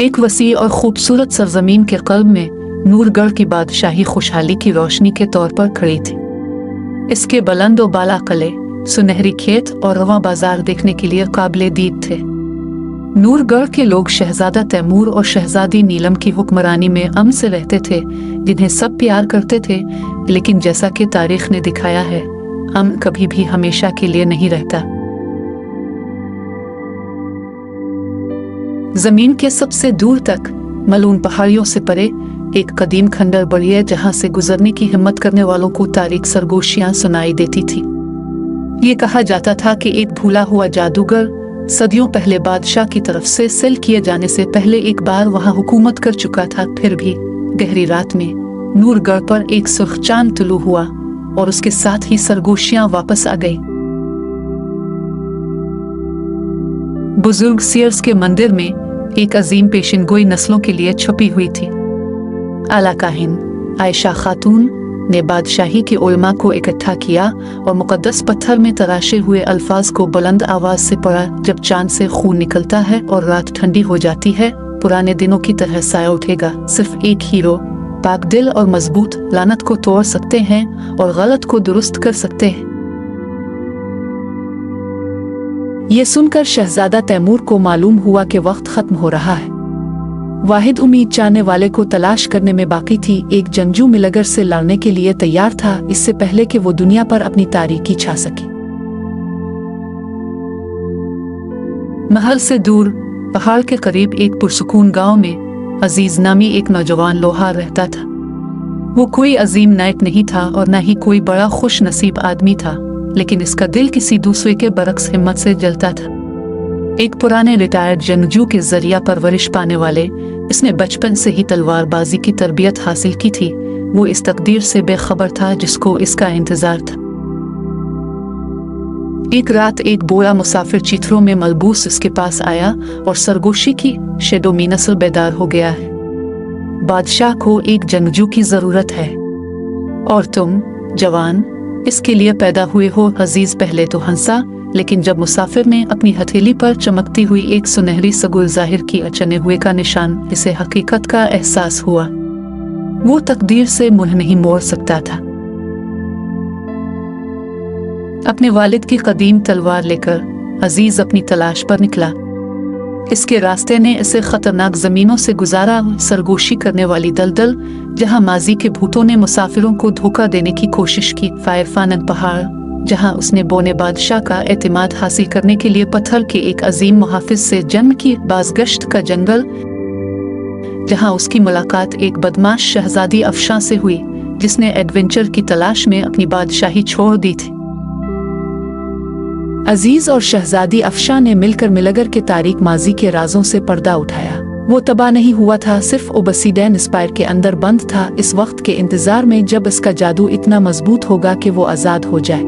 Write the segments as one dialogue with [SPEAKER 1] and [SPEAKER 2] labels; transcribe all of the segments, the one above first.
[SPEAKER 1] एक वसी और खूबसूरत सरजमीन के क़ल्ब में नूरगढ़ की बादशाही खुशहाली की रोशनी के तौर पर खड़ी थी। इसके बुलंद और बाला किले, सुनहरी खेत और रवां बाजार देखने के लिए काबिले दीद थे। नूरगढ़ के लोग शहजादा तैमूर और शहजादी नीलम की हुक्मरानी में अमन से रहते थे, जिन्हें सब प्यार करते थे। लेकिन जैसा कि तारीख ने दिखाया है, अमन कभी भी हमेशा के लिए नहीं रहता। जमीन के सबसे दूर तक मलून पहाड़ियों से परे एक कदीम खंडर बड़ी है, जहां से गुजरने की हिम्मत करने वालों को तारीख सरगोशियां सुनाई देती थी। ये कहा जाता था कि एक भूला हुआ जादूगर सदियों पहले बादशाह की तरफ से सेल किए जाने से पहले एक बार वहां हुकूमत कर चुका था। फिर भी गहरी रात में नूरगढ़ पर एक सुर्ख चांद तुलू हुआ और उसके साथ ही सरगोशियां वापस आ गई। बुजुर्ग सीयर्स के मंदिर में एक अजीम पेशिनगोई नस्लों के लिए छुपी हुई थी। आला काहिन आयशा खातून ने बादशाही के उलमा को इकट्ठा किया और मुकद्दस पत्थर में तराशे हुए अल्फाज को बुलंद आवाज से पढ़ा। जब चांद से खून निकलता है और रात ठंडी हो जाती है, पुराने दिनों की तरह साया उठेगा। सिर्फ एक हीरो पाक दिल और मजबूत लानत को तोड़ सकते हैं और गलत को दुरुस्त कर सकते हैं। ये सुनकर शहजादा तैमूर को मालूम हुआ कि वक्त खत्म हो रहा है। वाहिद उम्मीद चाहने वाले को तलाश करने में बाकी थी। एक जंगजू मिलगर से लड़ने के लिए तैयार था, इससे पहले कि वो दुनिया पर अपनी तारीकी छा सके। महल से दूर पहाड़ के करीब एक पुरसुकून गांव में अजीज नामी एक नौजवान लोहार रहता था। वो कोई अजीम नायक नहीं था और न ही कोई बड़ा खुश नसीब आदमी था, लेकिन इसका दिल किसी दूसरे के बरक्स हिम्मत से जलता था। एक पुराने रिटायर्ड जंगजू के जरिया परवरिश पाने वाले इसने बचपन से ही तलवारबाजी की तरबियत हासिल की थी। वो इस तकदीर से बेखबर था जिसको इसका इंतजार था। एक रात एक बोया मुसाफिर चित्रों में मलबूस इसके पास आया और सरगोशी की शेदोमी नस्ल बेदार हो गया है। बादशाह को एक जंगजू की जरूरत है और तुम जवान इसके लिए पैदा हुए हो। अजीज पहले तो हंसा, लेकिन जब मुसाफिर ने अपनी हथेली पर चमकती हुई एक सुनहरी सगुल जाहिर की अचने हुए का निशान, इसे हकीकत का एहसास हुआ। वो तकदीर से मुंह नहीं मोड़ सकता था। अपने वालिद की कदीम तलवार लेकर अजीज अपनी तलाश पर निकला। इसके रास्ते ने इसे खतरनाक जमीनों से गुजारा, सरगोशी करने वाली दलदल जहां माजी के भूतों ने मुसाफिरों को धोखा देने की कोशिश की, फायरफानन पहाड़ जहां उसने बोने बादशाह का एतमाद हासिल करने के लिए पत्थर के एक अजीम मुहाफिज से जन्म की, बाज़गश्त का जंगल जहां उसकी मुलाकात एक बदमाश शहजादी अफशां से हुई जिसने एडवेंचर की तलाश में अपनी बादशाही छोड़ दी थी। अजीज और शहजादी अफशां ने मिलकर मिलगर के तारीख माजी के राजों से पर्दा उठाया। वो तबाह नहीं हुआ था, सिर्फ ओबसीडैन स्पायर के अंदर बंद था, इस वक्त के इंतजार में जब इसका जादू इतना मजबूत होगा कि वो आजाद हो जाए।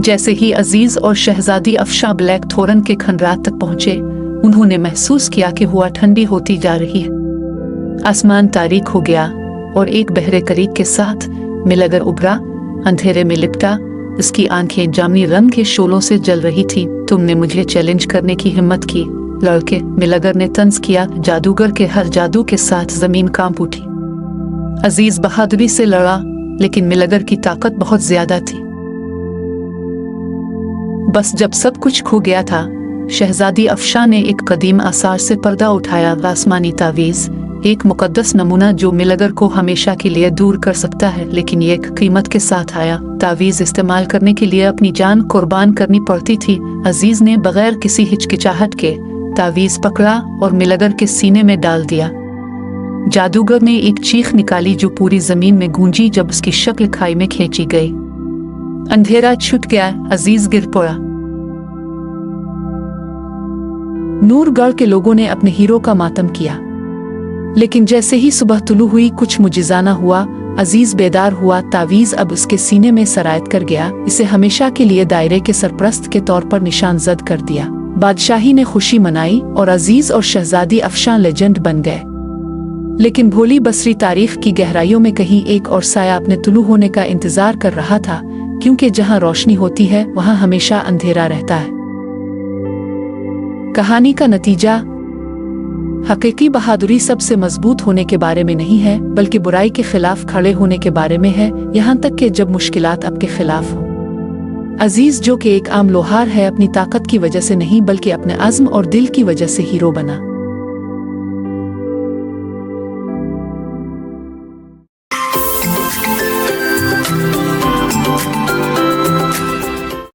[SPEAKER 1] जैसे ही अजीज और शहजादी अफशां ब्लैक थोरन के खंडरात तक पहुंचे, उन्होंने महसूस किया कि हवा ठंडी होती जा रही है। आसमान तारीक हो गया और एक बहरे करीब के साथ मिलगर उभरा, अंधेरे में लिपटा। इसकी आंखें जामनी रंग के शोलों से जल रही थी। तुमने मुझे चैलेंज करने की हिम्मत की लड़के, मिलगर ने तंज किया। जादूगर के हर जादू के साथ जमीन कांप उठी। अजीज बहादुरी से लड़ा, लेकिन मिलगर की ताकत बहुत ज्यादा थी। बस जब सब कुछ खो गया था, शहजादी अफशां ने एक कदीम आसार से पर्दा उठाया। आसमानी तावीज, एक मुकद्दस नमूना जो मिलगर को हमेशा के लिए दूर कर सकता है, लेकिन ये एक कीमत के साथ आया। तावीज इस्तेमाल करने के लिए अपनी जान कुर्बान करनी पड़ती थी। अजीज ने बगैर किसी हिचकिचाहट के तावीज पकड़ा और मिलगर के सीने में डाल दिया। जादूगर ने एक चीख निकाली जो पूरी जमीन में गूंजी जब उसकी शक्ल खाई में खींची गई। अंधेरा छूट गया, अजीज गिर पड़ा। नूरगढ़ के लोगों ने अपने हीरो का मातम किया, लेकिन जैसे ही सुबह तुलू हुई, कुछ मुजिजाना हुआ। अजीज बेदार हुआ। तावीज अब उसके सीने में सरायत कर गया। इसे हमेशा के लिए दायरे के सरप्रस्त के तौर पर निशान जद कर दिया। बादशाही ने खुशी मनाई और अजीज और शहजादी अफशां लेजेंड बन गए। लेकिन भोली बसरी तारीख की गहराइयों में कहीं एक और साया अपने तुलू होने का इंतजार कर रहा था, क्योंकि जहां रोशनी होती है वहां हमेशा अंधेरा रहता है। कहानी का नतीजा, हकीकी बहादुरी सबसे मजबूत होने के बारे में नहीं है, बल्कि बुराई के खिलाफ खड़े होने के बारे में है, यहाँ तक कि जब मुश्किलात आपके खिलाफ हो। अजीज, जो कि एक आम लोहार है, अपनी ताकत की वजह से नहीं बल्कि अपने अज़्म और दिल की वजह से हीरो बना।